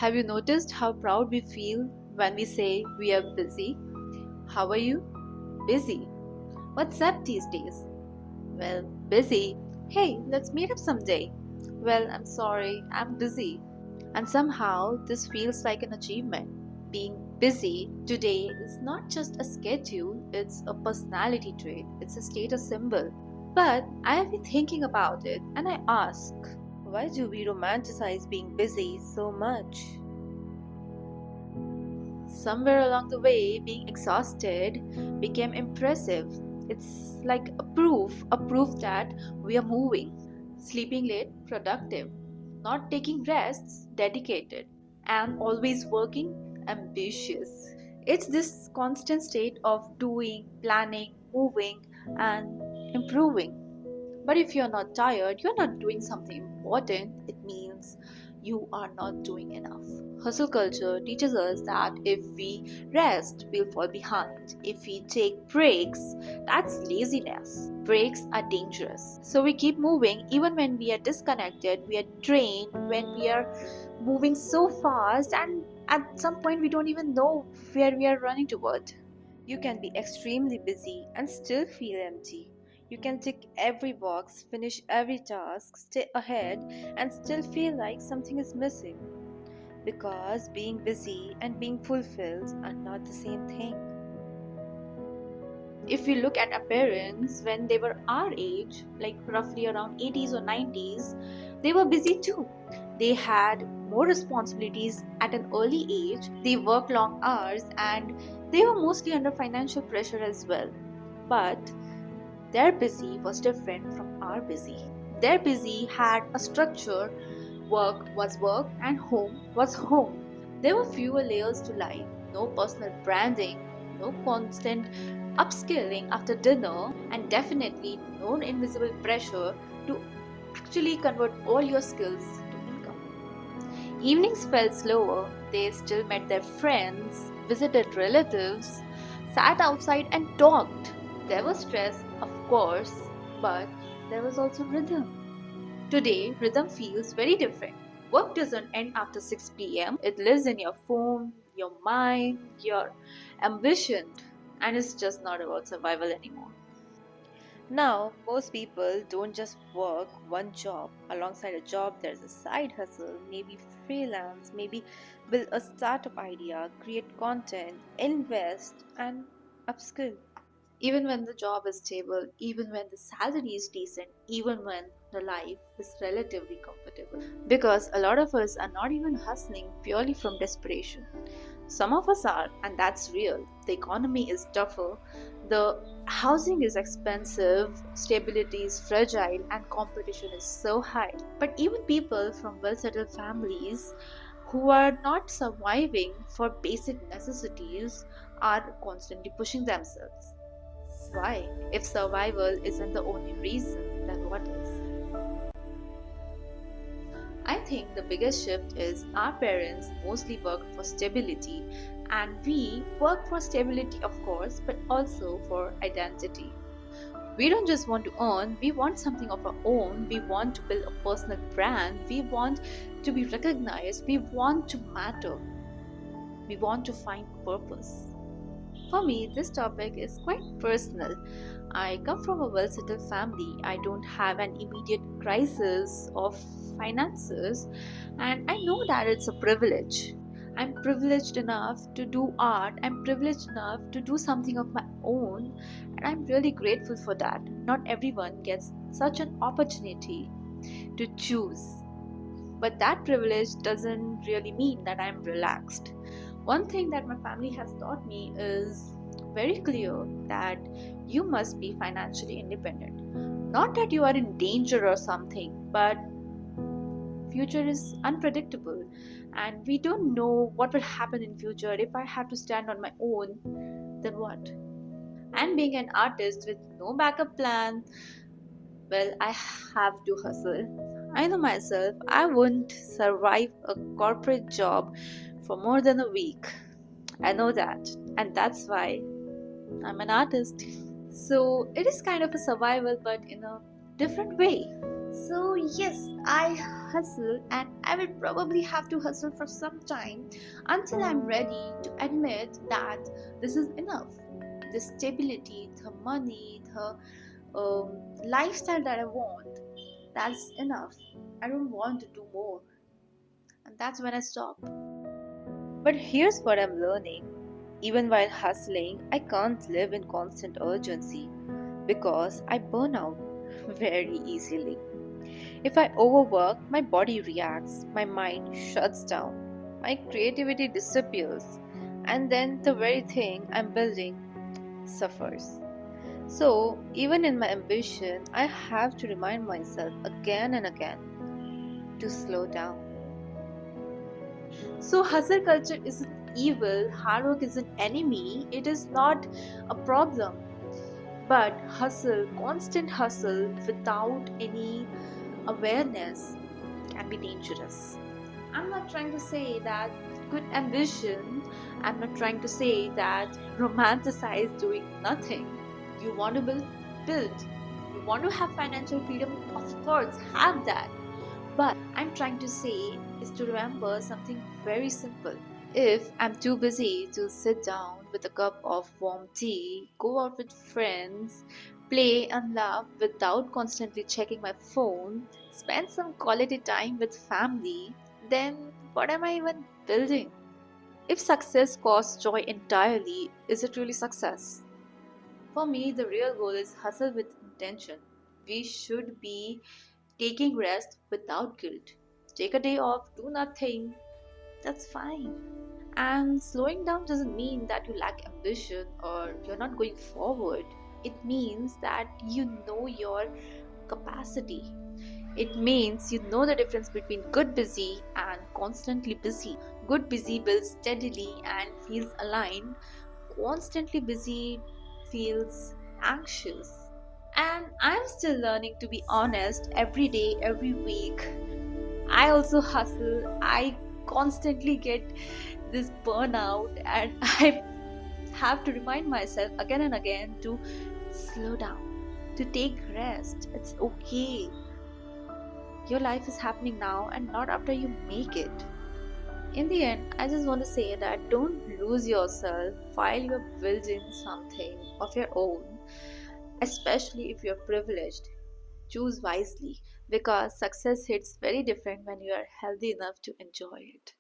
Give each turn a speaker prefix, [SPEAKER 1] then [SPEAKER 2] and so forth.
[SPEAKER 1] Have you noticed how proud we feel when we say we are busy? How are you? Busy. What's up these days? Well, busy. Hey, let's meet up someday. Well, I'm sorry, I'm busy. And somehow this feels like an achievement. Being busy today is not just a schedule, it's a personality trait, it's a status symbol. But I have been thinking about it and I ask, why do we romanticize being busy so much? Somewhere along the way, being exhausted became impressive. It's like a proof that we are moving. Sleeping late, productive. Not taking rests, dedicated. And always working, ambitious. It's this constant state of doing, planning, moving, and improving. But if you're not tired, you're not doing something important, it means you are not doing enough. Hustle culture teaches us that if we rest, we'll fall behind. If we take breaks, that's laziness. Breaks are dangerous. So we keep moving even when we are disconnected, we are drained, when we are moving so fast, and at some point we don't even know where we are running toward. You can be extremely busy and still feel empty. You can tick every box, finish every task, stay ahead, and still feel like something is missing. Because being busy and being fulfilled are not the same thing. If we look at our parents when they were our age, like roughly around 80s or 90s, they were busy too. They had more responsibilities at an early age, they worked long hours, and they were mostly under financial pressure as well. But their busy was different from our busy. Their busy had a structure, work was work and home was home. There were fewer layers to life, no personal branding, no constant upskilling after dinner, and definitely no invisible pressure to actually convert all your skills to income. Evenings felt slower, they still met their friends, visited relatives, sat outside and talked. There was stress, of course, but there was also rhythm. Today, rhythm feels very different. Work doesn't end after 6 p.m., it lives in your phone, your mind, your ambition, and it's just not about survival anymore. Now, most people don't just work one job. Alongside a job, there's a side hustle, maybe freelance, maybe build a startup idea, create content, invest, and upskill. Even when the job is stable, even when the salary is decent, even when the life is relatively comfortable. Because a lot of us are not even hustling purely from desperation. Some of us are, and that's real. The economy is tougher, the housing is expensive, stability is fragile, and competition is so high. But even people from well settled families who are not surviving for basic necessities are constantly pushing themselves. Why? If survival isn't the only reason, then what is? I think the biggest shift is our parents mostly work for stability, and we work for stability, of course, but also for identity. We don't just want to earn, we want something of our own. We want to build a personal brand, we want to be recognized, we want to matter, we want to find purpose. For me, this topic is quite personal. I come from a well settled family. I don't have an immediate crisis of finances, and I know that it's a privilege. I'm privileged enough to do art, I'm privileged enough to do something of my own, and I'm really grateful for that. Not everyone gets such an opportunity to choose, but that privilege doesn't really mean that I'm relaxed. One thing that my family has taught me is very clear that you must be financially independent. Not that you are in danger or something, but future is unpredictable and we don't know what will happen in future. If I have to stand on my own, then what? And being an artist with no backup plan, well, I have to hustle. I know myself, I wouldn't survive a corporate job for more than a week. I know that, and that's why I'm an artist. So it is kind of a survival, but in a different way. So, yes, I hustle and I will probably have to hustle for some time until I'm ready to admit that this is enough. The stability, the money, the lifestyle that I want, that's enough. I don't want to do more. And that's when I stop. But here's what I'm learning. Even while hustling, I can't live in constant urgency because I burn out very easily. If I overwork, my body reacts, my mind shuts down, my creativity disappears, and then the very thing I'm building suffers. So, even in my ambition, I have to remind myself again and again to slow down. So, hustle culture isn't evil, hard work is an enemy, it is not a problem. But hustle, constant hustle without any awareness can be dangerous. I'm not trying to say that good ambition, I'm not trying to say that romanticize doing nothing. You want to build, build. You want to have financial freedom, of course, have that. But I'm trying to say is to remember something very simple. If I'm too busy to sit down with a cup of warm tea, go out with friends, play and laugh without constantly checking my phone, spend some quality time with family, then what am I even building? If success costs joy entirely, is it really success? For me, the real goal is hustle with intention. We should be taking rest without guilt. Take a day off, do nothing, that's fine. And slowing down doesn't mean that you lack ambition or you're not going forward. It means that you know your capacity. It means you know the difference between good busy and constantly busy. Good busy builds steadily and feels aligned. Constantly busy feels anxious. And I'm still learning to be honest every day, every week. I also hustle. I constantly get this burnout, and I have to remind myself again and again to slow down, to take rest. It's okay. Your life is happening now and not after you make it. In the end, I just want to say that don't lose yourself while you're building something of your own, especially if you're privileged. Choose wisely because success hits very different when you are healthy enough to enjoy it.